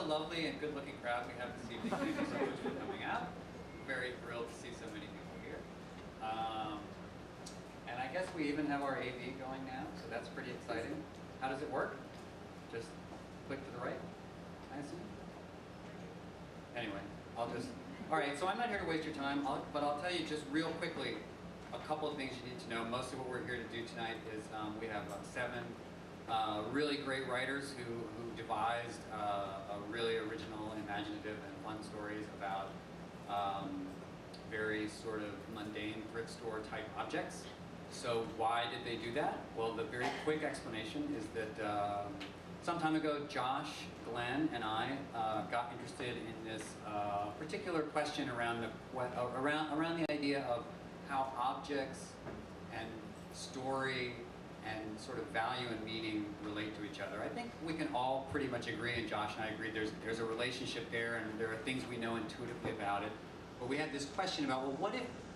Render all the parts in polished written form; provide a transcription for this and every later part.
lovely and good-looking crowd we have this evening. Thank you so much for coming out. Very thrilled to see so many people here. And I guess we even have our AV going now, so that's pretty exciting. How does it work? Just click to the right, I assume? Anyway, all right, so I'm not here to waste your time, but I'll tell you just real quickly a couple of things you need to know. Mostly what we're here to do tonight is we have 7 really great writers who devised really original, imaginative, and fun stories about very sort of mundane thrift store type objects. So why did they do that? Well, the very quick explanation is that some time ago, Josh, Glenn, and I got interested in this particular question around the idea of how objects and story and sort of value and meaning relate to each other. I think we can all pretty much agree, and Josh and I agreed, there's a relationship there, and there are things we know intuitively about it. But we had this question about, well,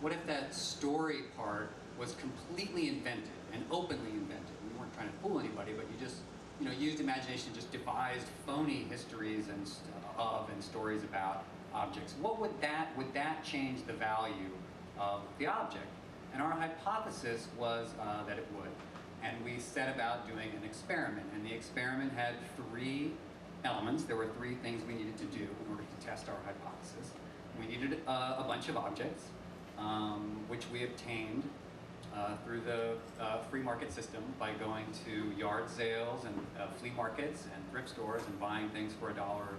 what if that story part was completely invented and openly invented? We weren't trying to fool anybody, but you just used imagination, just devised phony histories and stories about objects. What would that change the value of the object? And our hypothesis was that it would. And we set about doing an experiment. And the experiment had 3 elements. There were 3 things we needed to do in order to test our hypothesis. We needed a bunch of objects, which we obtained through the free market system by going to yard sales and flea markets and thrift stores and buying things for $1 or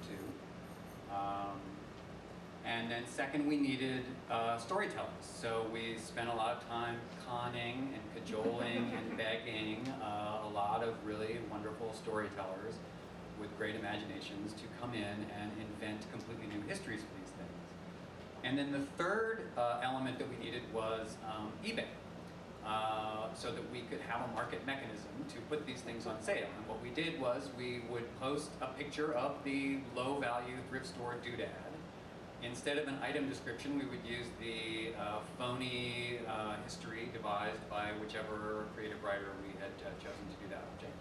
$2. And then second, we needed storytellers. So we spent a lot of time conning and cajoling and begging a lot of really wonderful storytellers with great imaginations to come in and invent completely new histories for these things. And then the third element that we needed was eBay. So that we could have a market mechanism to put these things on sale. And what we did was we would post a picture of the low-value thrift store doodad. Instead of an item description, we would use the phony history devised by whichever creative writer we had chosen to do that object.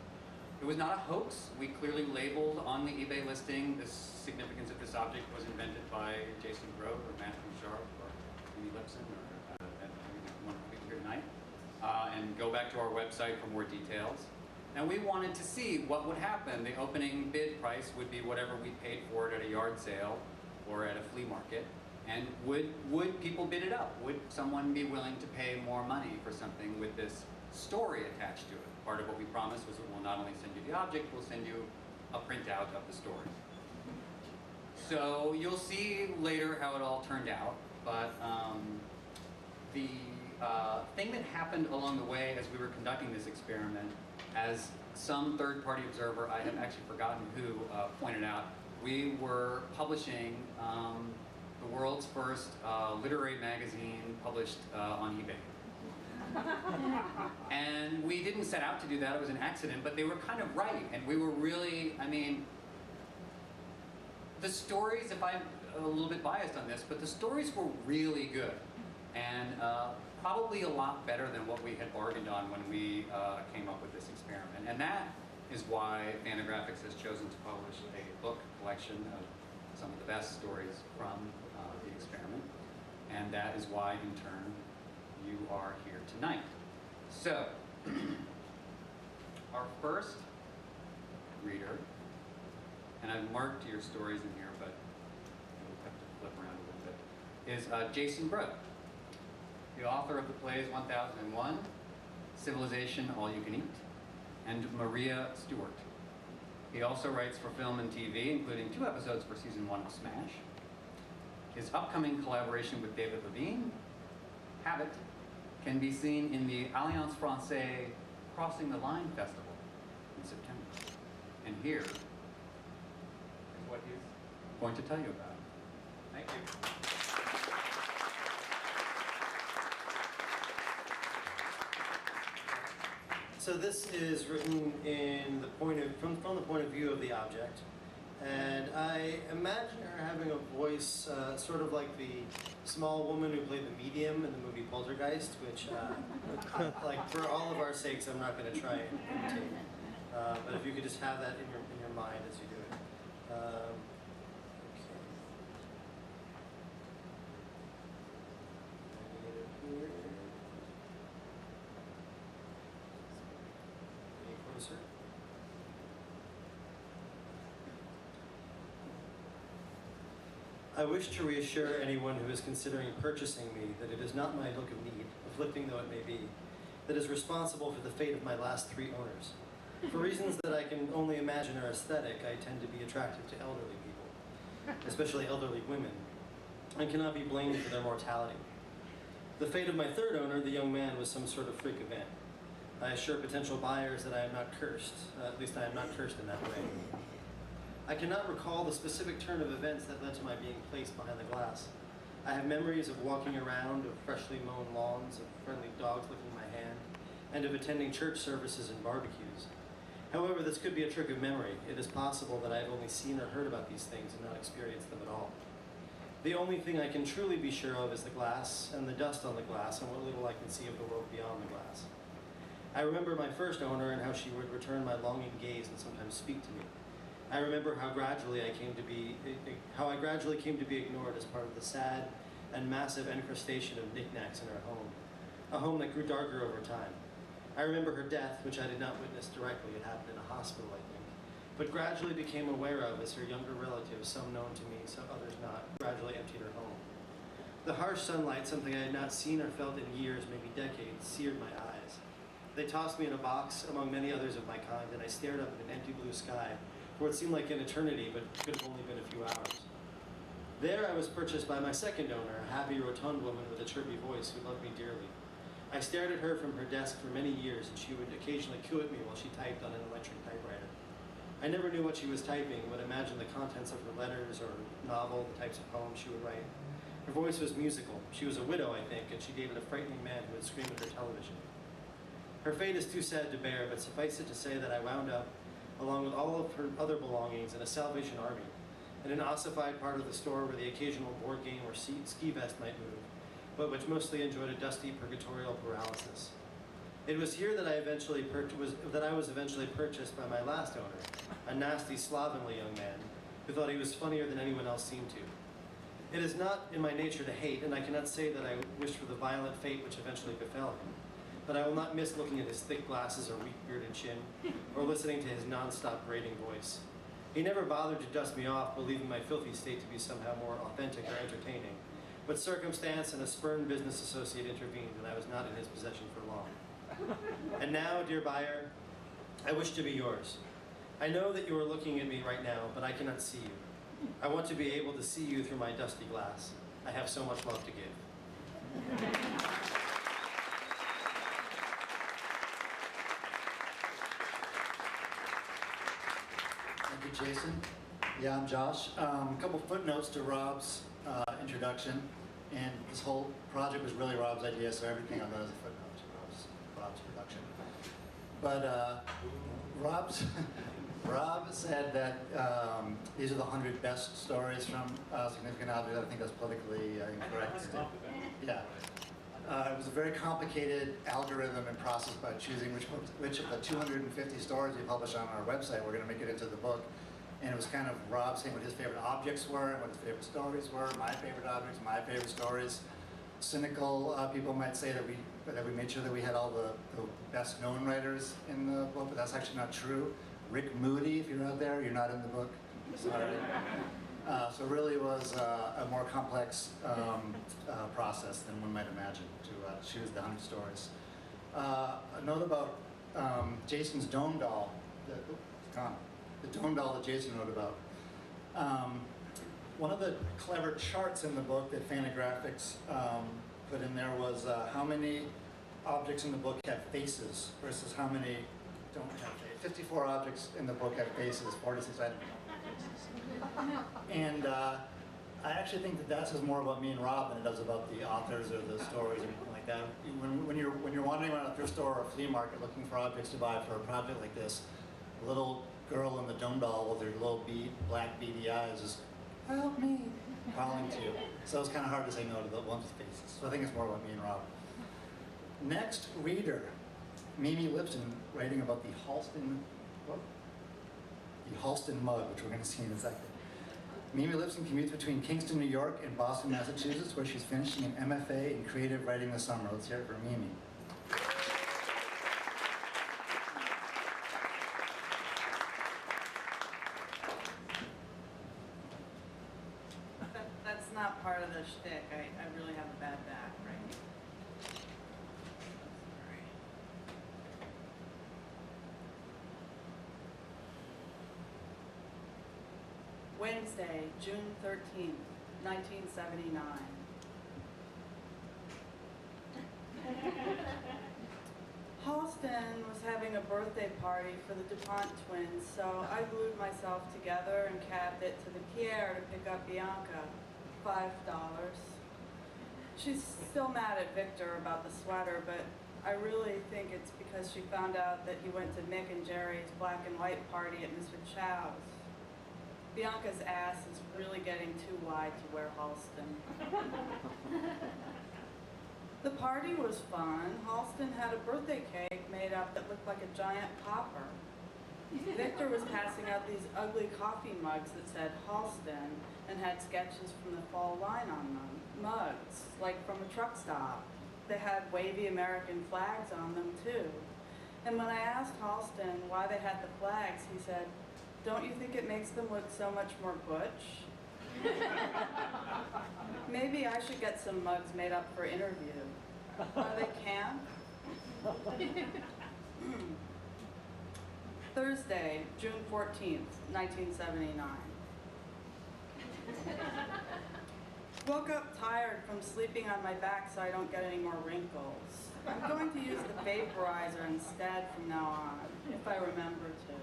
It was not a hoax. We clearly labeled on the eBay listing the significance of this object was invented by Jason Grote or Matthew Sharpe or Lipson or one of the people here tonight. And go back to our website for more details. And we wanted to see what would happen. The opening bid price would be whatever we paid for it at a yard sale or at a flea market. And would people bid it up? Would someone be willing to pay more money for something with this story attached to it? Part of what we promised was that we'll not only send you the object, we'll send you a printout of the story. So you'll see later how it all turned out, but the thing that happened along the way as we were conducting this experiment, as some third-party observer, I have actually forgotten who, pointed out, we were publishing the world's first literary magazine published on eBay. And we didn't set out to do that, it was an accident, but they were kind of right, and we were really, the stories, if I'm a little bit biased on this, but the stories were really good. And probably a lot better than what we had bargained on when we came up with this experiment. And that is why Fantagraphics has chosen to publish a book collection of some of the best stories from the experiment. And that is why, in turn, you are here tonight. So, our first reader, and I've marked your stories in here, but you'll have to flip around a little bit, is Jason Grote, the author of the plays 1001, Civilization, All You Can Eat, and Maria Stewart. He also writes for film and TV, including 2 episodes for season 1 of SMASH. His upcoming collaboration with David Levine, Habit, can be seen in the Alliance Francaise Crossing the Line Festival in September. And here is what he's going to tell you about. Thank you. So this is written in from the point of view of the object, and I imagine her having a voice sort of like the small woman who played the medium in the movie Poltergeist, which, like, for all of our sakes, I'm not going to try and imitate. But if you could just have that in your mind as you do it. I wish to reassure anyone who is considering purchasing me that it is not my look of need, afflicting though it may be, that is responsible for the fate of my last 3 owners. For reasons that I can only imagine are aesthetic, I tend to be attracted to elderly people, especially elderly women, and cannot be blamed for their mortality. The fate of my 3rd owner, the young man, was some sort of freak event. I assure potential buyers that I am not cursed, at least I am not cursed in that way. I cannot recall the specific turn of events that led to my being placed behind the glass. I have memories of walking around, of freshly mown lawns, of friendly dogs licking my hand, and of attending church services and barbecues. However, this could be a trick of memory. It is possible that I have only seen or heard about these things and not experienced them at all. The only thing I can truly be sure of is the glass and the dust on the glass and what little I can see of the world beyond the glass. I remember my first owner and how she would return my longing gaze and sometimes speak to me. I remember how I gradually came to be ignored as part of the sad and massive encrustation of knickknacks in her home, a home that grew darker over time. I remember her death, which I did not witness directly. It happened in a hospital, I think, but gradually became aware of as her younger relatives, some known to me, some others not, gradually emptied her home. The harsh sunlight, something I had not seen or felt in years, maybe decades, seared my eyes. They tossed me in a box among many others of my kind, and I stared up at an empty blue sky for what seemed like an eternity, but could have only been a few hours. There I was purchased by my second owner, a happy, rotund woman with a chirpy voice who loved me dearly. I stared at her from her desk for many years, and she would occasionally cue at me while she typed on an electric typewriter. I never knew what she was typing, but imagined the contents of her letters or novel, the types of poems she would write. Her voice was musical. She was a widow, I think, and she dated a frightening man who would scream at her television. Her fate is too sad to bear, but suffice it to say that I wound up, along with all of her other belongings, in a Salvation Army, in an ossified part of the store where the occasional board game or ski vest might move, but which mostly enjoyed a dusty purgatorial paralysis. It was here that I was eventually purchased by my last owner, a nasty, slovenly young man who thought he was funnier than anyone else seemed to. It is not in my nature to hate, and I cannot say that I wished for the violent fate which eventually befell him. But I will not miss looking at his thick glasses or weak bearded chin, or listening to his non-stop grating voice. He never bothered to dust me off, believing my filthy state to be somehow more authentic or entertaining. But circumstance and a spurned business associate intervened, and I was not in his possession for long. And now, dear buyer, I wish to be yours. I know that you are looking at me right now, but I cannot see you. I want to be able to see you through my dusty glass. I have so much love to give. Thank you, Jason. Yeah, I'm Josh. A couple footnotes to Rob's introduction. And this whole project was really Rob's idea, so everything on that is a footnote to Rob's production. But Rob said that these are the 100 best stories from significant objects. I think that's politically incorrect. Yeah. It was a very complicated algorithm and process by choosing which of the 250 stories we publish on our website we're going to make it into the book. And it was kind of Rob saying what his favorite objects were and what his favorite stories were, my favorite objects, my favorite stories. Cynical people might say that we made sure that we had all the best known writers in the book, but that's actually not true. Rick Moody, if you're out there, you're not in the book. Sorry. So it really was a more complex process than one might imagine to choose the 100 stories. A note about Jason's dome doll. The dome doll that Jason wrote about. One of the clever charts in the book that Fantagraphics put in there was how many objects in the book have faces versus how many don't have faces. 54 objects in the book have faces, 46 items don't have faces. And I actually think that says more about me and Rob than it does about the authors or the stories or anything like that. When you're wandering around a thrift store or a flea market looking for objects to buy for a project like this, a little girl in the dome doll with her little black beady eyes is, help me, calling to you. So it's kind of hard to say no to the ones with faces. So I think it's more about me and Rob. Next reader, Mimi Lipson, writing about the Halston mug, which we're going to see in a second. Mimi Lipson commutes between Kingston, New York and Boston, Massachusetts, where she's finishing an MFA in creative writing this summer. Let's hear it for Mimi. That's Wednesday, June 13th, 1979. Halston was having a birthday party for the DuPont twins, so I glued myself together and cabbed it to the Pierre to pick up Bianca. $5. She's still mad at Victor about the sweater, but I really think it's because she found out that he went to Mick and Jerry's black and white party at Mr. Chow's. Bianca's ass is really getting too wide to wear Halston. The party was fun. Halston had a birthday cake made up that looked like a giant popper. Victor was passing out these ugly coffee mugs that said Halston and had sketches from the fall line on them. Mugs, like from a truck stop. They had wavy American flags on them too. And when I asked Halston why they had the flags, he said, "Don't you think it makes them look so much more butch?" Maybe I should get some mugs made up for interview. Are they camp? Thursday, June 14th, 1979. Woke up tired from sleeping on my back so I don't get any more wrinkles. I'm going to use the vaporizer instead from now on, if I remember to.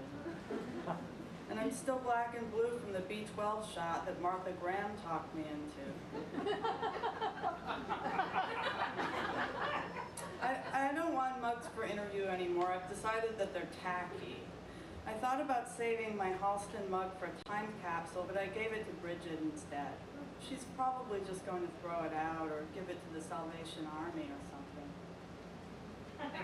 And I'm still black and blue from the B12 shot that Martha Graham talked me into. I don't want mugs for interview anymore. I've decided that they're tacky. I thought about saving my Halston mug for a time capsule, but I gave it to Bridget instead. She's probably just going to throw it out or give it to the Salvation Army or something. Thank you.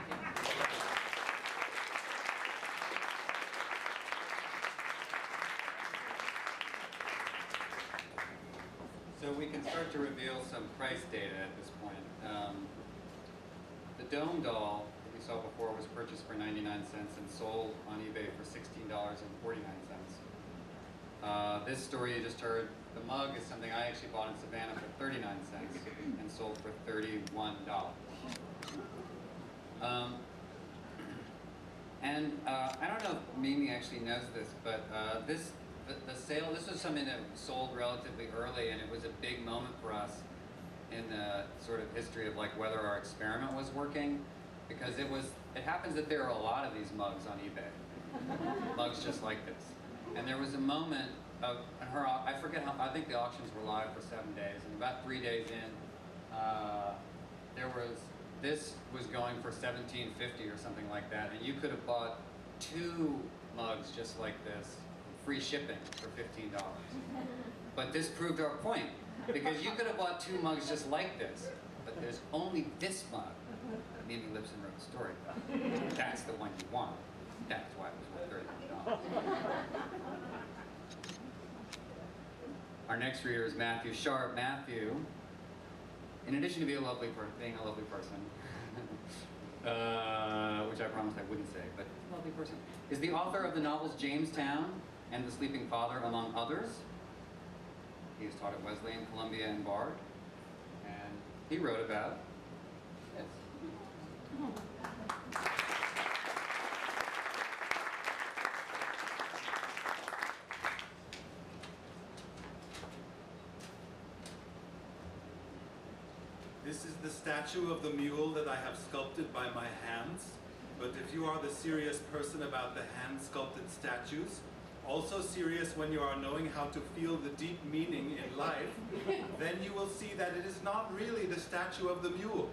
So we can start to reveal some price data at this point. The Dome doll that we saw before was purchased for 99 cents and sold on eBay for $16.49. This story you just heard, the mug, is something I actually bought in Savannah for 39 cents and sold for $31. I don't know if Mimi actually knows this, but the sale, this was something that sold relatively early, and it was a big moment for us in the sort of history of like whether our experiment was working, because it happens that there are a lot of these mugs on eBay, mugs just like this. And there was a moment of her, I forget how, I think the auctions were live for 7 days, and about 3 days in, this was going for $17.50 or something like that, and you could have bought 2 mugs just like this, free shipping for $15. But this proved our point, because you could have bought 2 mugs just like this, but there's only this mug. Mimi Lipson wrote the story. That's the one you want. That's why it was worth $31. Our next reader is Matthew Sharpe. Matthew, in addition to being a lovely person, which I promised I wouldn't say, but a lovely person, is the author of the novels Jamestown and The Sleeping Father, among others. He has taught at Wesleyan, Columbia, and Bard. And he wrote about this. This is the statue of the mule that I have sculpted by my hands. But if you are the serious person about the hand-sculpted statues, also serious when you are knowing how to feel the deep meaning in life, then you will see that it is not really the statue of the mule.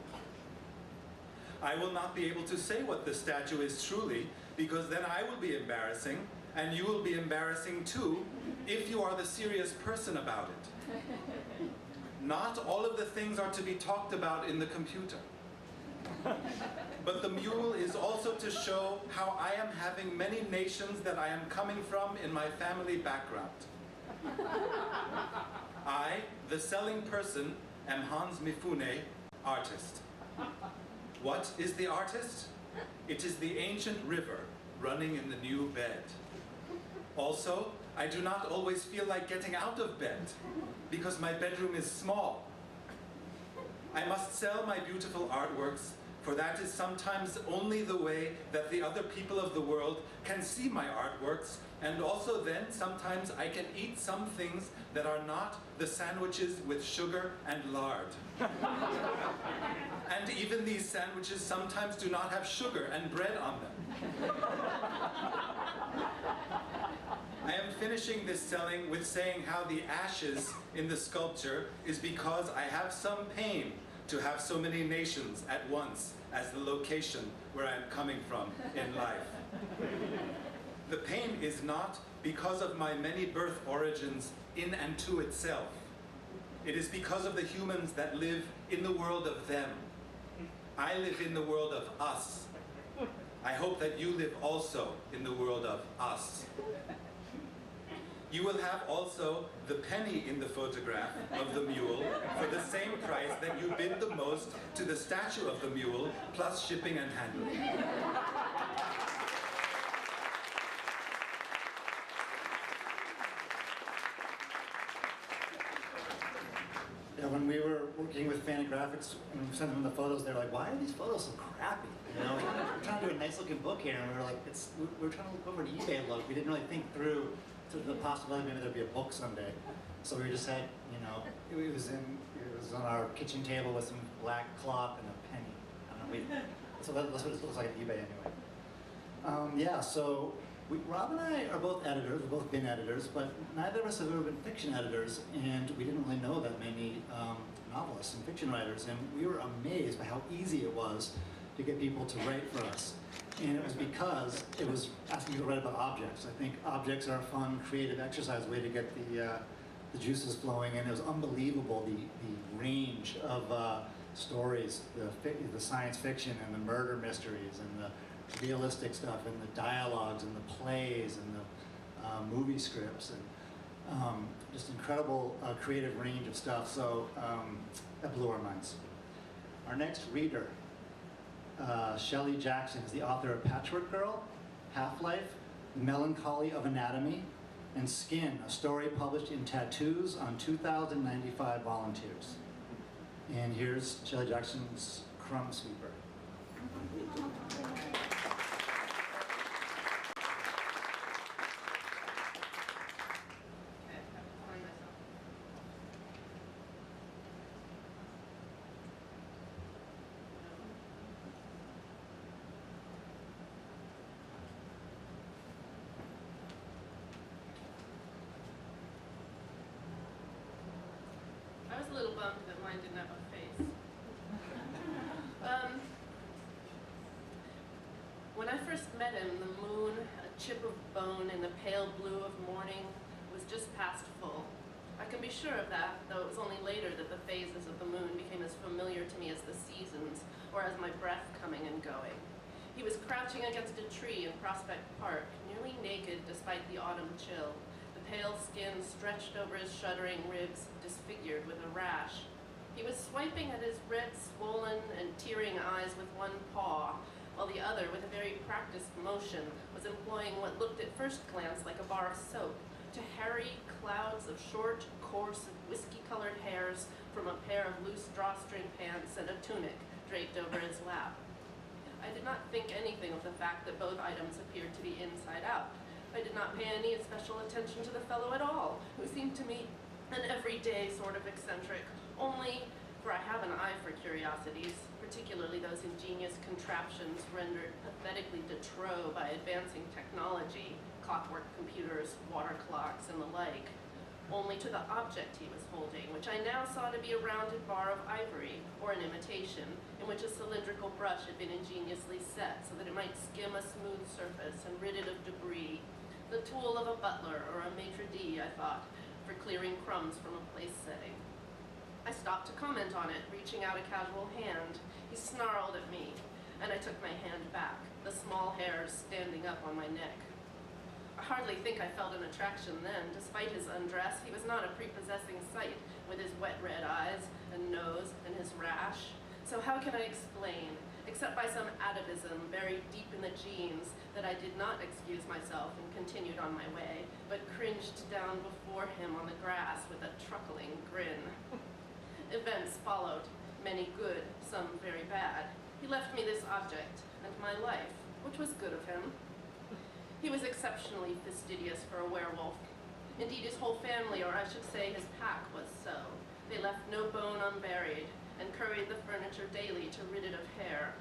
I will not be able to say what the statue is truly, because then I will be embarrassing, and you will be embarrassing too, if you are the serious person about it. Not all of the things are to be talked about in the computer. But the mule is also to show how I am having many nations that I am coming from in my family background. I, the selling person, am Hans Mifune, artist. What is the artist? It is the ancient river running in the new bed. Also, I do not always feel like getting out of bed because my bedroom is small. I must sell my beautiful artworks for that is sometimes only the way that the other people of the world can see my artworks, and also then sometimes I can eat some things that are not the sandwiches with sugar and lard. And even these sandwiches sometimes do not have sugar and bread on them. I am finishing this telling with saying how the ashes in the sculpture is because I have some pain to have so many nations at once as the location where I am coming from in life. The pain is not because of my many birth origins in and to itself. It is because of the humans that live in the world of them. I live in the world of us. I hope that you live also in the world of us. You will have also the penny in the photograph of the mule for the same price that you bid the most to the statue of the mule, plus shipping and handling. Yeah, when we were working with Fantagraphics and we sent them the photos, they were like, "Why are these photos so crappy? You know, we're trying to do a nice looking book here," and we were like, "We're trying to look over an eBay look." We didn't really think through to the possibility maybe there'd be a book someday. So we just had, you know, it was on our kitchen table with some black cloth and a penny. I don't know, so that's what it looks like on eBay anyway. Yeah, so Rob and I are both editors, we've both been editors, but neither of us have ever been fiction editors, and we didn't really know that many novelists and fiction writers, and we were amazed by how easy it was to get people to write for us. And it was because it was asking you to write about objects. I think objects are a fun, creative exercise way to get the juices flowing, and it was unbelievable the range of stories, the science fiction and the murder mysteries and the realistic stuff and the dialogues and the plays and the movie scripts and just incredible creative range of stuff. So that blew our minds. Our next reader, Shelley Jackson, is the author of Patchwork Girl, Half-Life, The Melancholy of Anatomy, and Skin, a story published in Tattoos on 2,095 volunteers. And here's Shelley Jackson's Crumb Sweeper. I was a little bummed that mine didn't have a face. When I first met him, the moon, a chip of bone in the pale blue of morning, was just past full. I can be sure of that, though it was only later that the phases of the moon became as familiar to me as the seasons, or as my breath coming and going. He was crouching against a tree in Prospect Park, nearly naked despite the autumn chill. The pale skin stretched over his shuddering ribs, disfigured with a rash. He was swiping at his red, swollen, and tearing eyes with one paw, while the other, with a very practiced motion, was employing what looked at first glance like a bar of soap to harry clouds of short, coarse, whiskey-colored hairs from a pair of loose drawstring pants and a tunic draped over his lap. I did not think anything of the fact that both items appeared to be inside out. I did not pay any special attention to the fellow at all, who seemed to me an everyday sort of eccentric, only, for I have an eye for curiosities, particularly those ingenious contraptions rendered pathetically de trop by advancing technology, clockwork computers, water clocks, and the like, only to the object he was holding, which I now saw to be a rounded bar of ivory, or an imitation, in which a cylindrical brush had been ingeniously set so that it might skim a smooth surface and rid it of debris. The tool of a butler or a maitre d', I thought, for clearing crumbs from a place setting. I stopped to comment on it, reaching out a casual hand. He snarled at me, and I took my hand back, the small hairs standing up on my neck. I hardly think I felt an attraction then. Despite his undress, he was not a prepossessing sight, with his wet red eyes and nose and his rash. So how can I explain, except by some atavism buried deep in the genes, that I did not excuse myself and continued on my way, but cringed down before him on the grass with a truckling grin. Events followed, many good, some very bad. He left me this object and my life, which was good of him. He was exceptionally fastidious for a werewolf. Indeed, his whole family, or I should say his pack, was so. They left no bone unburied and curried the furniture daily to rid it of hair.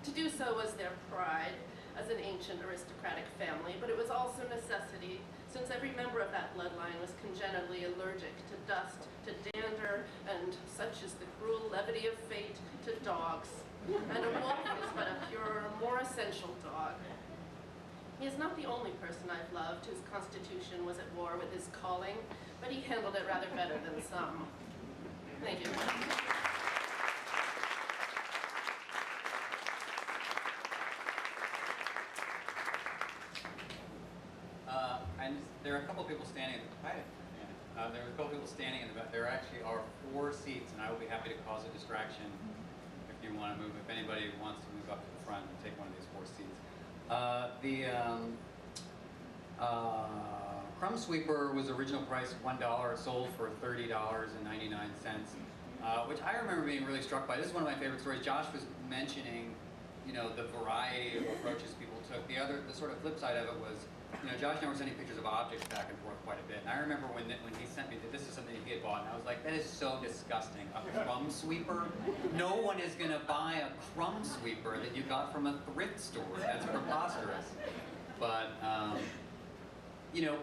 To do so was their pride as an ancient aristocratic family, but it was also necessity, since every member of that bloodline was congenitally allergic to dust, to dander, and such is the cruel levity of fate, to dogs. And a wolf is but a purer, more essential dog. He is not the only person I've loved whose constitution was at war with his calling, but he handled it rather better than some. Thank you. And there are a couple of people standing. There are a couple of people standing in the back. There actually are 4 seats, and I will be happy to cause a distraction if you want to move. If anybody wants to move up to the front and take one of these 4 seats. Crumb Sweeper was original price $1. It sold for $30.99, which I remember being really struck by. This is one of my favorite stories. Josh was mentioning, the variety of approaches people took. The sort of flip side of it was, Josh and I were sending pictures of objects back and forth quite a bit. And I remember when he sent me that this is something he had bought, and I was like, that is so disgusting. A crumb sweeper? No one is going to buy a crumb sweeper that you got from a thrift store. That's preposterous. But,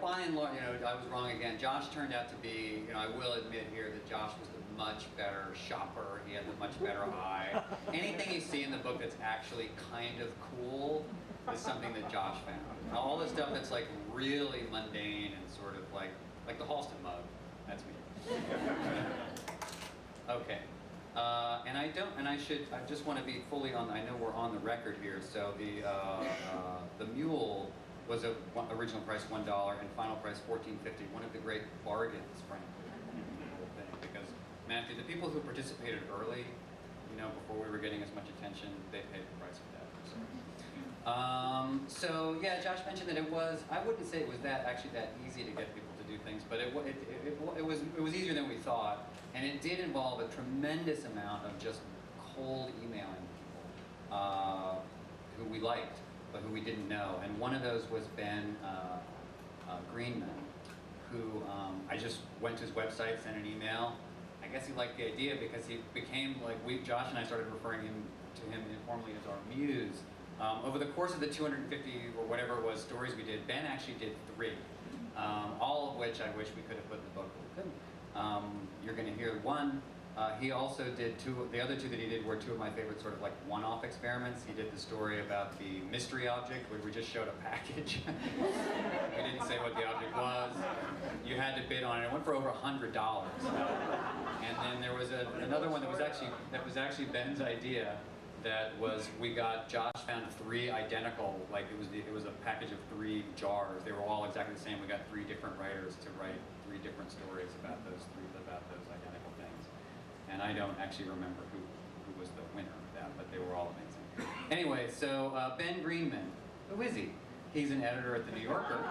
by and large, I was wrong again. Josh turned out to be, I will admit here that Josh was the much better shopper. He had the much better eye. Anything you see in the book that's actually kind of cool is something that Josh found. All the stuff that's like really mundane and sort of like the Halston mug. That's me. Okay. I just want to be fully on. I know we're on the record here. So the mule was original price $1 and final price $14.50. One of the great bargains, frankly, because Matthew, the people who participated early, before we were getting as much attention, they paid the price for that. So yeah, Josh mentioned that it was. I wouldn't say it was that easy to get people to do things, but it was easier than we thought, and it did involve a tremendous amount of just cold emailing people who we liked but who we didn't know. And one of those was Ben Greenman, who I just went to his website, sent an email. I guess he liked the idea because he became Josh and I started referring to him informally as our muse. Over the course of the 250 or whatever it was stories we did, Ben actually did 3, all of which I wish we could have put in the book, but we couldn't. You're going to hear one. He also did 2. The other 2 that he did were 2 of my favorite sort of one-off experiments. He did the story about the mystery object, where we just showed a package. We didn't say what the object was. You had to bid on it. It went for over $100. And then there was another one that was actually Ben's idea. That was, Josh found 3 identical, it was a package of 3 jars. They were all exactly the same. We got 3 different writers to write 3 different stories about those identical things. And I don't actually remember who was the winner of that, but they were all amazing. Anyway, so Ben Greenman, who is he? He's an editor at The New Yorker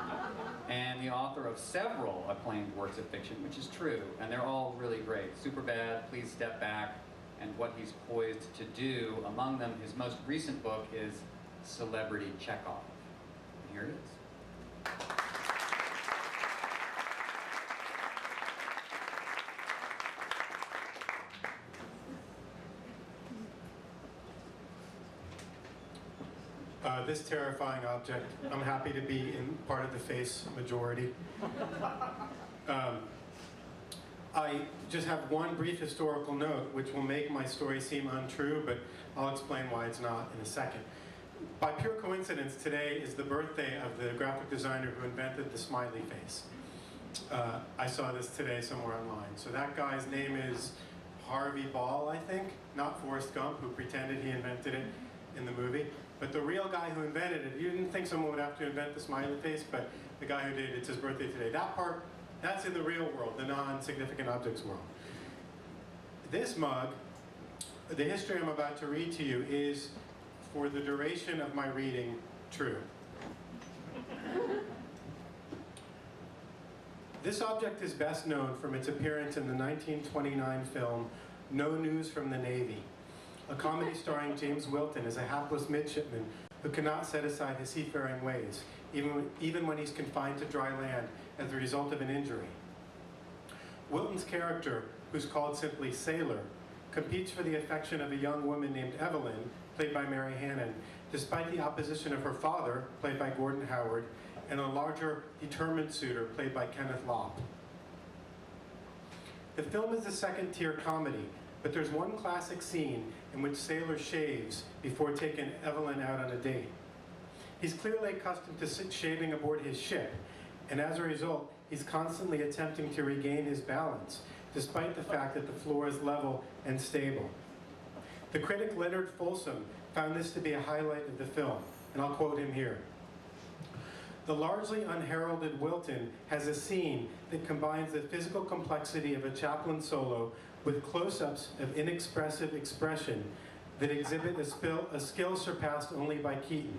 and the author of several acclaimed works of fiction, which is true, and they're all really great. Superbad, Please Step Back, and what he's poised to do. Among them, his most recent book is Celebrity Chekhov. And here it is. This terrifying object, I'm happy to be in part of the face majority. I just have one brief historical note, which will make my story seem untrue, but I'll explain why it's not in a second. By pure coincidence, today is the birthday of the graphic designer who invented the smiley face. I saw this today somewhere online. So that guy's name is Harvey Ball, I think, not Forrest Gump, who pretended he invented it in the movie. But the real guy who invented it, you didn't think someone would have to invent the smiley face, but the guy who did, it's his birthday today. That part, that's in the real world, the non-significant objects world. This mug, the history I'm about to read to you is, for the duration of my reading, true. This object is best known from its appearance in the 1929 film No News from the Navy, a comedy starring James Wilton as a hapless midshipman who cannot set aside his seafaring ways, even when he's confined to dry land as the result of an injury. Wilton's character, who's called simply Sailor, competes for the affection of a young woman named Evelyn, played by Mary Hannon, despite the opposition of her father, played by Gordon Howard, and a larger, determined suitor, played by Kenneth Lopp. The film is a second-tier comedy, but there's one classic scene in which Sailor shaves before taking Evelyn out on a date. He's clearly accustomed to shaving aboard his ship, and as a result, he's constantly attempting to regain his balance, despite the fact that the floor is level and stable. The critic Leonard Folsom found this to be a highlight of the film, and I'll quote him here. The largely unheralded Wilton has a scene that combines the physical complexity of a Chaplin solo with close-ups of inexpressive expression that exhibit a skill surpassed only by Keaton.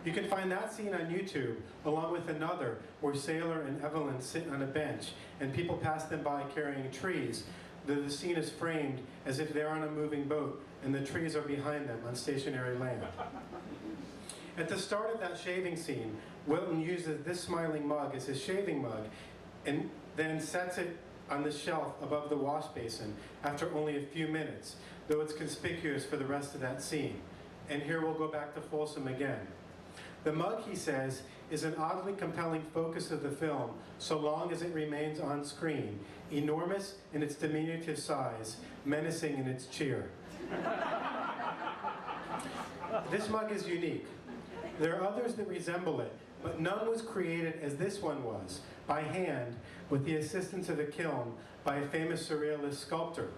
You can find that scene on YouTube, along with another where Sailor and Evelyn sit on a bench and people pass them by carrying trees, though the scene is framed as if they're on a moving boat and the trees are behind them on stationary land. At the start of that shaving scene, Wilton uses this smiling mug as his shaving mug and then sets it on the shelf above the wash basin after only a few minutes, though it's conspicuous for the rest of that scene. And here we'll go back to Folsom again. The mug, he says, is an oddly compelling focus of the film so long as it remains on screen, enormous in its diminutive size, menacing in its cheer. This mug is unique. There are others that resemble it, but none was created as this one was, by hand, with the assistance of a kiln by a famous surrealist sculptor.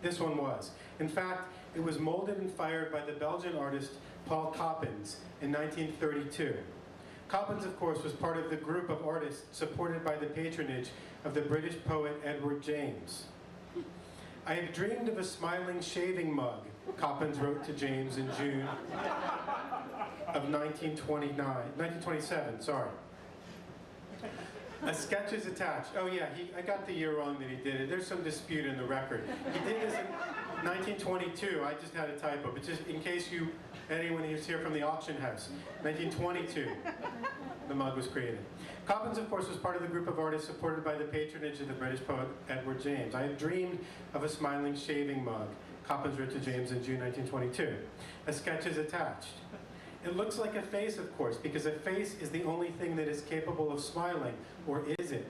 This one was. In fact, it was molded and fired by the Belgian artist Paul Coppens in 1932. Coppens, of course, was part of the group of artists supported by the patronage of the British poet Edward James. I have dreamed of a smiling shaving mug, Coppens wrote to James in June of 1927, sorry. A sketch is attached. Oh yeah, I got the year wrong that he did it. There's some dispute in the record. He did this in 1922. I just had a typo, but just in case anyone who's here from the auction house, 1922, the mug was created. Coppens, of course, was part of the group of artists supported by the patronage of the British poet Edward James. I had dreamed of a smiling shaving mug, Coppens wrote to James in June 1922. A sketch is attached. It looks like a face, of course, because a face is the only thing that is capable of smiling, or is it?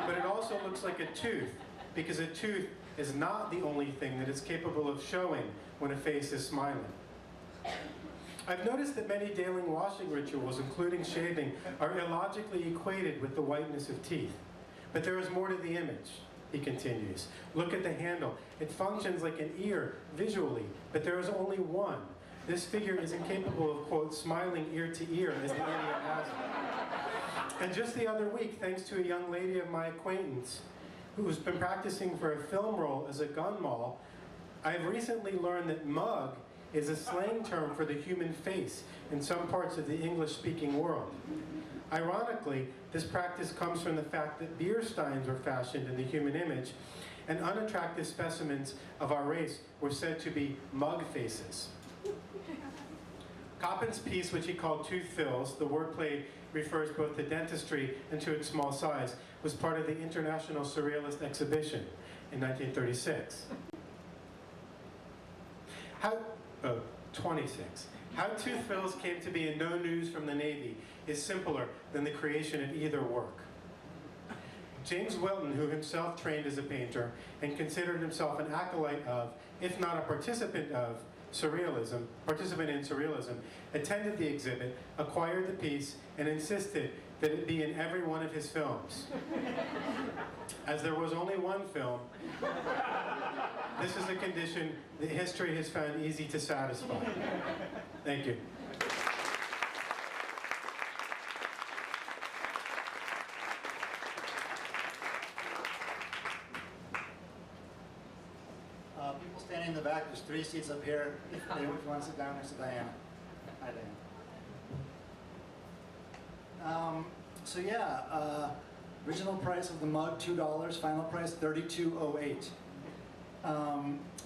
But it also looks like a tooth, because a tooth is not the only thing that is capable of showing when a face is smiling. I've noticed that many daily washing rituals, including shaving, are illogically equated with the whiteness of teeth. But there is more to the image, he continues. Look at the handle. It functions like an ear visually, but there is only one. This figure is incapable of, quote, smiling ear to ear as the idiot has it. And just the other week, thanks to a young lady of my acquaintance who's been practicing for a film role as a gun moll, I've recently learned that mug is a slang term for the human face in some parts of the English-speaking world. Ironically, this practice comes from the fact that beer steins were fashioned in the human image, and unattractive specimens of our race were said to be mug faces. Coppens' piece, which he called Tooth Fills, the wordplay refers both to dentistry and to its small size, was part of the International Surrealist Exhibition in 1936. 26. How Tooth Fills came to be in no news from the Navy is simpler than the creation of either work. James Wilton, who himself trained as a painter and considered himself an acolyte of, if not a participant in surrealism, attended the exhibit, acquired the piece, and insisted that it be in every one of his films. As there was only one film, this is a condition that history has found easy to satisfy. Thank you. People standing in the back, there's 3 seats up here. If you want to sit down next to Diana. Hi, Diana. So yeah, original price of the mug, $2. Final price, $32.08.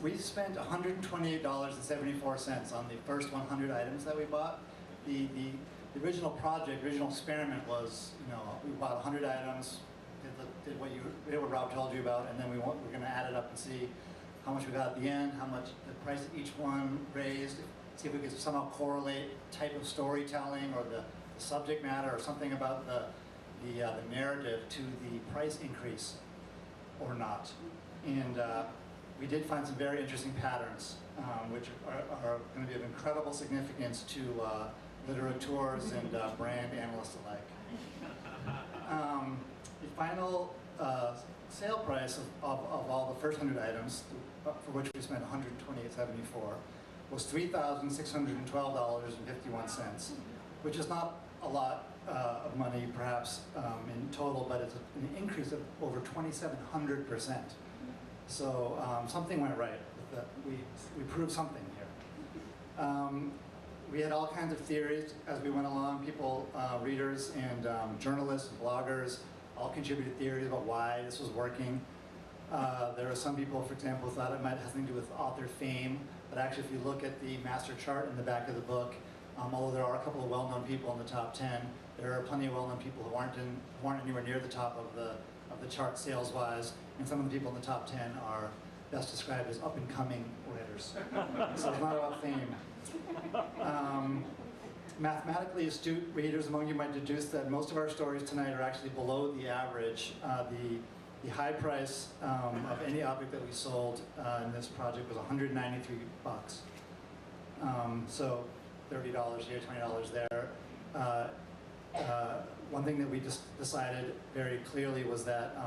We spent $128.74 on the first 100 items that we bought. The original project, original experiment was, we bought 100 items, did what Rob told you about, and then we're going to add it up and see how much we got at the end, how much the price of each one raised, see if we could somehow correlate type of storytelling or the subject matter or something about the narrative to the price increase or not. And we did find some very interesting patterns, which are going to be of incredible significance to literateurs and brand analysts alike. The final sale price of all the first 100 items, for which we spent $128.74, was $3,612.51, which is not a lot of money, perhaps, in total, but it's an increase of over 2,700%. So something went right. We proved something here. We had all kinds of theories as we went along. People, readers, and journalists and bloggers all contributed theories about why this was working. There were some people, for example, who thought it might have something to do with author fame, but actually if you look at the master chart in the back of the book, although there are a couple of well-known people in the top 10, there are plenty of well-known people who aren't anywhere near the top of the chart sales-wise, and some of the people in the top 10 are best described as up-and-coming writers. So it's not about fame. Mathematically astute readers among you might deduce that most of our stories tonight are actually below the average. The high price of any object that we sold in this project was $193. So $30 here, $20 there. One thing that we just decided very clearly was that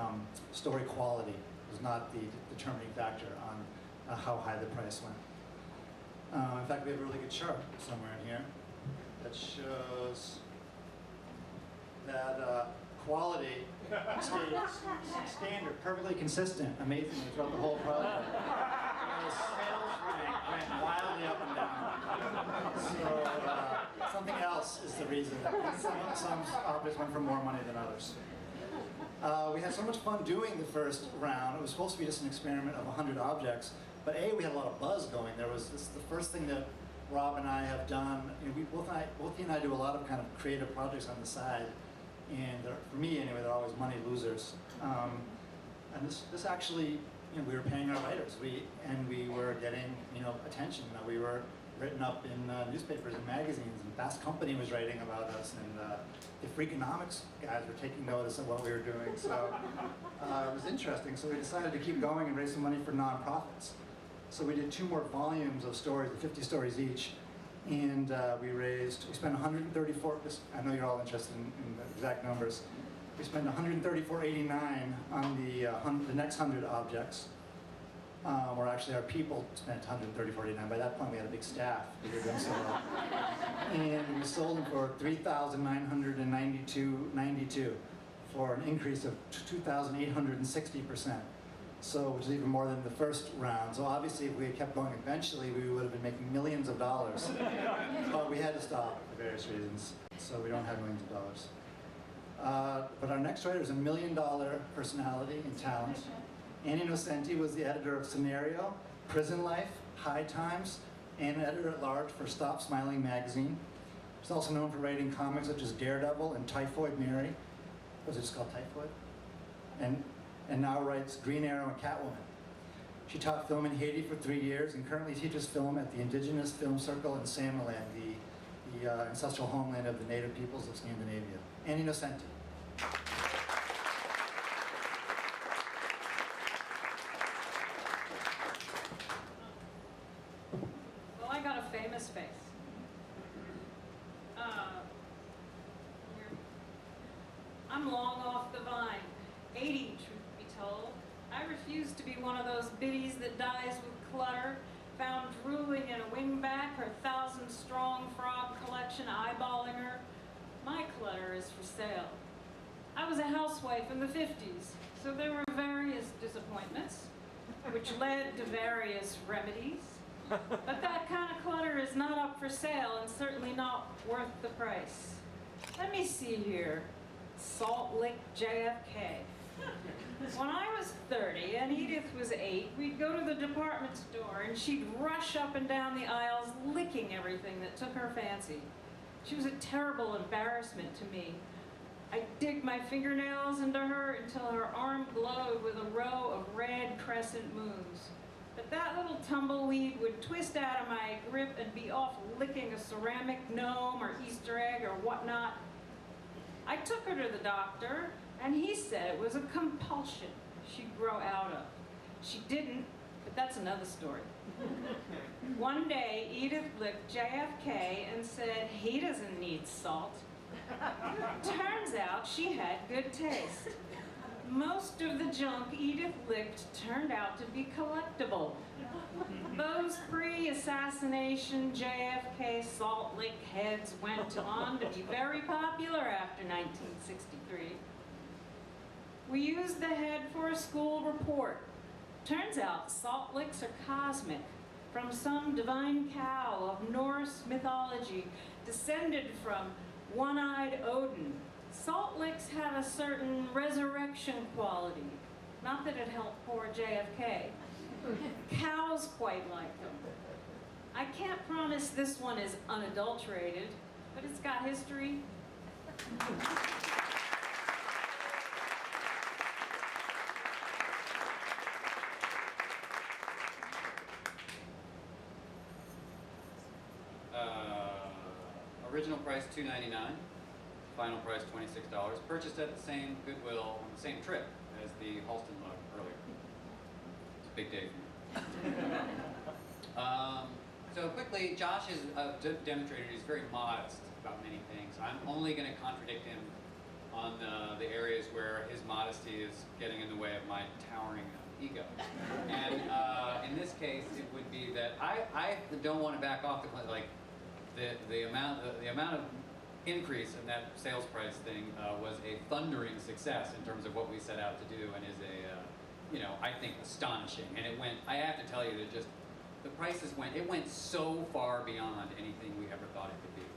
story quality was not the determining factor on how high the price went. In fact, we have a really good chart somewhere in here that shows that quality stayed standard, perfectly consistent, amazingly throughout the whole project. The sales rank went wildly up and down. So something else is the reason. Some objects went for more money than others. We had so much fun doing the first round. It was supposed to be just an experiment of 100 objects, but we had a lot of buzz going. This is the first thing that Rob and I have done. Both he and I do a lot of kind of creative projects on the side, and for me anyway, they're always money losers. And this actually, we were paying our writers. We were getting attention. We were written up in newspapers and magazines, and Fast Company was writing about us, and the Freakonomics guys were taking notice of what we were doing. So it was interesting. So we decided to keep going and raise some money for nonprofits. So we did 2 more volumes of stories, 50 stories each, and we spent $134. I know you're all interested in the exact numbers. We spent $134.89 on the next 100 objects. Or actually, our people spent $134.89. By that point, we had a big staff. We were doing so well. And we sold them for $3,992.92 for an increase of 2,860%. So, which is even more than the first round. So obviously, if we had kept going eventually, we would have been making millions of dollars. But we had to stop for various reasons. So we don't have millions of dollars. But our next writer is $1 million personality and talent. Annie Nocenti was the editor of Scenario, Prison Life, High Times, and an editor-at-large for Stop Smiling magazine. She's also known for writing comics such as Daredevil and Typhoid Mary. Was it just called Typhoid? And now writes Green Arrow and Catwoman. She taught film in Haiti for 3 years and currently teaches film at the Indigenous Film Circle in Samoland, the ancestral homeland of the native peoples of Scandinavia. Annie Nocenti. Well, I got a famous face. I'm long off the vine, 80, truth be told. I refuse to be one of those biddies that dies with clutter, found drooling in a wingback, her 1,000-strong frog collection eyeballing her. My clutter is for sale. I was a housewife in the 50s, so there were various disappointments, which led to various remedies. But that kind of clutter is not up for sale and certainly not worth the price. Let me see here. Salt Lick JFK. When I was 30 and Edith was 8, we'd go to the department store and she'd rush up and down the aisles licking everything that took her fancy. She was a terrible embarrassment to me. I'd dig my fingernails into her until her arm glowed with a row of red crescent moons. But that little tumbleweed would twist out of my grip and be off licking a ceramic gnome or Easter egg or whatnot. I took her to the doctor, and he said it was a compulsion she'd grow out of. She didn't, but that's another story. One day, Edith licked JFK and said he doesn't need salt. Turns out she had good taste. Most of the junk Edith licked turned out to be collectible. Those pre-assassination JFK salt lick heads went on to be very popular after 1963. We used the head for a school report. Turns out salt licks are cosmic, from some divine cow of Norse mythology, descended from one-eyed Odin. Salt licks have a certain resurrection quality. Not that it helped poor JFK. Cows quite like them. I can't promise this one is unadulterated, but it's got history. Original price $2.99, final price $26. Purchased at the same Goodwill on the same trip as the Halston mug earlier. It's a big day for me. So quickly, Josh has demonstrated he's very modest about many things. I'm only going to contradict him on the areas where his modesty is getting in the way of my towering ego. And in this case, it would be that I don't want to back off the amount of increase in that sales price thing was a thundering success in terms of what we set out to do, and is I think astonishing. And it went. I have to tell you that just the prices went so far beyond anything we ever thought it could be.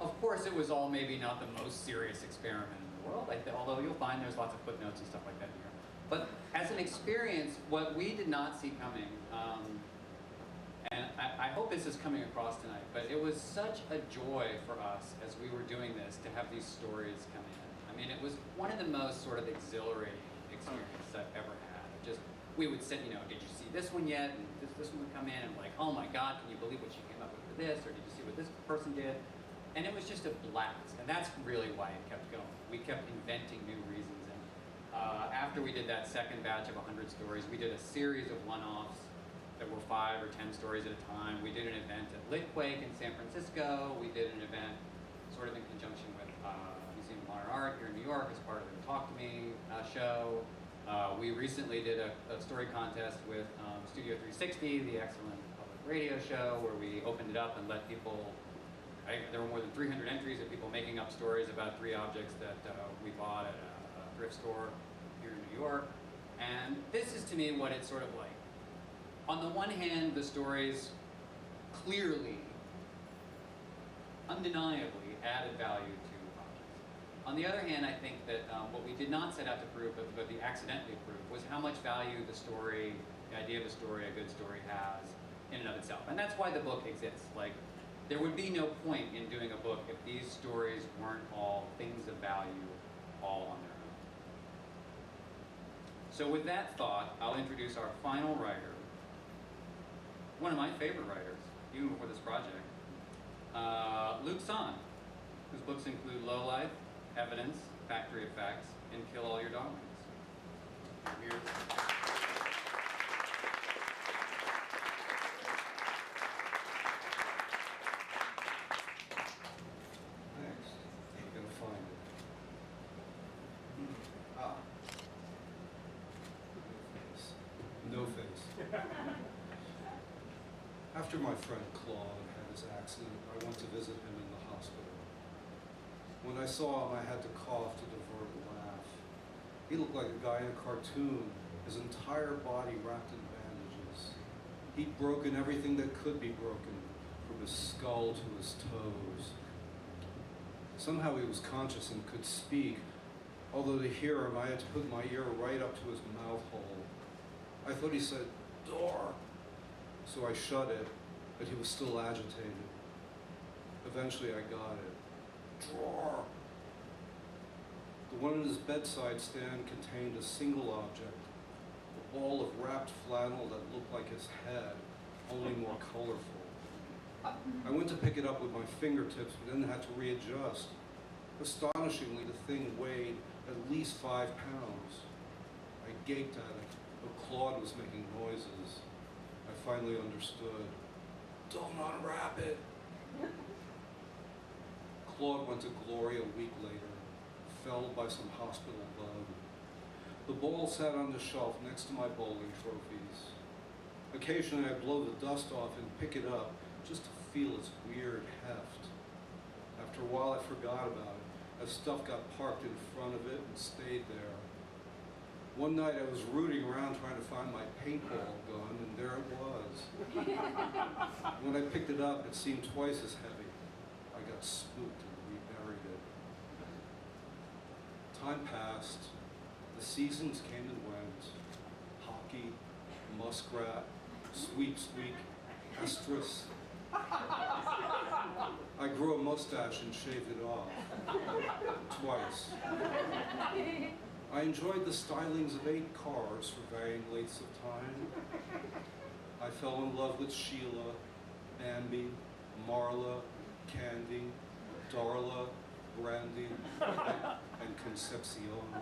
Of course, it was all maybe not the most serious experiment in the world. Although you'll find there's lots of footnotes and stuff like that in here. But as an experience, what we did not see coming. And I hope this is coming across tonight, but it was such a joy for us as we were doing this to have these stories come in. I mean, it was one of the most sort of exhilarating experiences I've ever had. We would sit, did you see this one yet? And this one would come in and like, oh my God, can you believe what she came up with for this? Or did you see what this person did? And it was just a blast. And that's really why it kept going. We kept inventing new reasons. And after we did that second batch of 100 stories, we did a series of one-offs that were 5 or 10 stories at a time. We did an event at Litquake in San Francisco. We did an event sort of in conjunction with Museum of Modern Art here in New York as part of the Talk to Me show. We recently did a story contest with Studio 360, the excellent public radio show, where we opened it up and let people, there were more than 300 entries of people making up stories about 3 objects that we bought at a thrift store here in New York. And this is to me what it's sort of like. On the one hand, the stories clearly, undeniably added value to objects. On the other hand, I think that what we did not set out to prove, but we accidentally proved, was how much value the story, the idea of a story, a good story has in and of itself. And that's why the book exists. Like, there would be no point in doing a book if these stories weren't all things of value all on their own. So with that thought, I'll introduce our final writer, one of my favorite writers, even before this project, Luc Sante, whose books include Low Life, Evidence, Factory of Facts, and Kill All Your Darlings. Here. Thanks. I'm gonna find it. Ah. No face. After my friend Claude had his accident, I went to visit him in the hospital. When I saw him, I had to cough to divert a laugh. He looked like a guy in a cartoon, his entire body wrapped in bandages. He'd broken everything that could be broken, from his skull to his toes. Somehow he was conscious and could speak, Although to hear him, I had to put my ear right up to his mouth hole. I thought he said, "Door." So I shut it, but he was still agitated. Eventually I got it. "Drawer." The one at his bedside stand contained a single object, a ball of wrapped flannel that looked like his head, only more colorful. I went to pick it up with my fingertips, but then had to readjust. Astonishingly, the thing weighed at least 5 pounds. I gaped at it, but Claude was making noises. I finally understood. "Don't unwrap it." Claude went to glory a week later, felled by some hospital bug. The ball sat on the shelf next to my bowling trophies. Occasionally I blow the dust off and pick it up just to feel its weird heft. After a while I forgot about it, as stuff got parked in front of it and stayed there. One night I was rooting around trying to find my paintball gun, and there it was. When I picked it up, it seemed twice as heavy. I got spooked and reburied it. Time passed. The seasons came and went. Hockey, muskrat, sweepsweek, estrus. I grew a mustache and shaved it off. Twice. I enjoyed the stylings of 8 cars for varying lengths of time. I fell in love with Sheila, Bambi, Marla, Candy, Darla, Brandy, and Concepcion.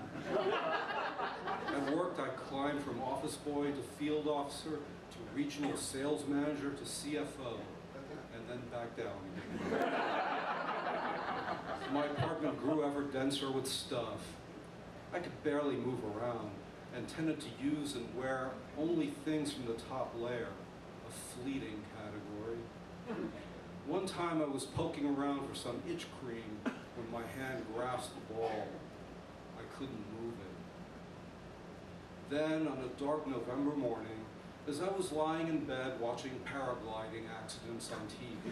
At work, I climbed from office boy to field officer to regional sales manager to CFO, and then back down again. My apartment grew ever denser with stuff. I could barely move around and tended to use and wear only things from the top layer, a fleeting category. One time I was poking around for some itch cream when my hand grasped the ball. I couldn't move it. Then, on a dark November morning, as I was lying in bed watching paragliding accidents on TV,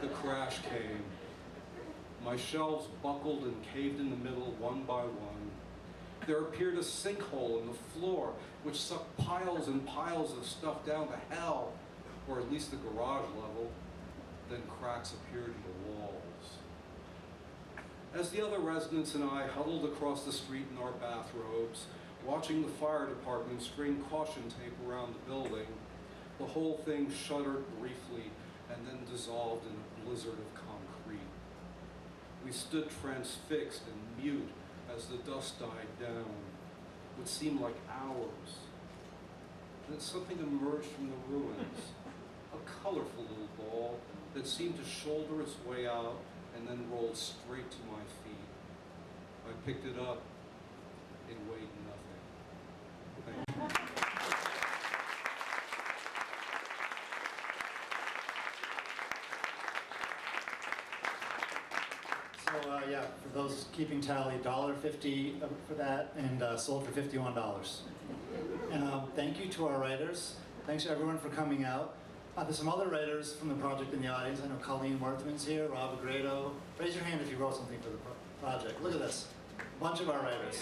the crash came. My shelves buckled and caved in the middle one by one. There appeared a sinkhole in the floor, which sucked piles and piles of stuff down to hell, or at least the garage level. Then cracks appeared in the walls. As the other residents and I huddled across the street in our bathrobes, watching the fire department string caution tape around the building, the whole thing shuddered briefly and then dissolved in a blizzard of concrete. We stood transfixed and mute as the dust died down. What seemed like hours. Then something emerged from the ruins. A colorful little ball that seemed to shoulder its way out and then rolled straight to my feet. I picked it up. It weighed nothing. Thank you. So yeah, for those keeping tally, $1.50 for that, and sold for $51. And thank you to our writers. Thanks to everyone for coming out. There's some other writers from the project in the audience. I know Colleen Worthman's here, Rob Grote. Raise your hand if you wrote something for the project. Look at this. A bunch of our writers.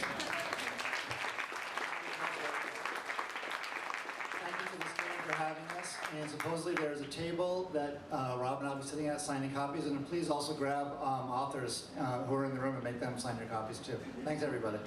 Thank you to the Strand for having us. And supposedly there's a table that Rob and I'll be sitting at signing copies. And please also grab authors who are in the room and make them sign your copies too. Thanks, everybody.